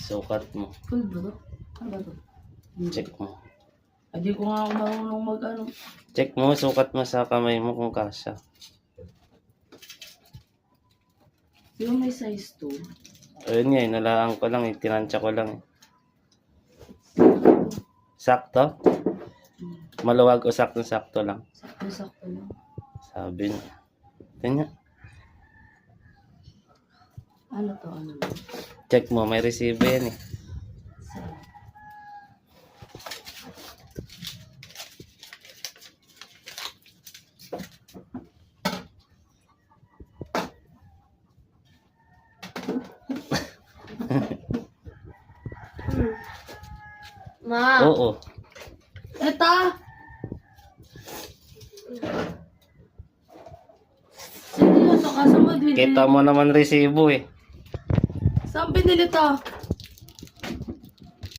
Sukat mo. Full ba to? Ano ba to? Check mo. Hindi ko nga ako marunong mag-ano. Check mo, sukat mo sa kamay mo kung kasya. Di ba may size 2? Ayun nga, inalaan ko lang, tinansya ko lang. Sakto? Maluwag o sakto-sakto lang? Sakto-sakto lang. Sabi niya. Tingnan. Ano to? Ano ba? Check mo, may resibo yan eh. Ma. Oo. Eto! Sino to? Kaso mo binili? Kita mo naman resibo eh. Saan binili to?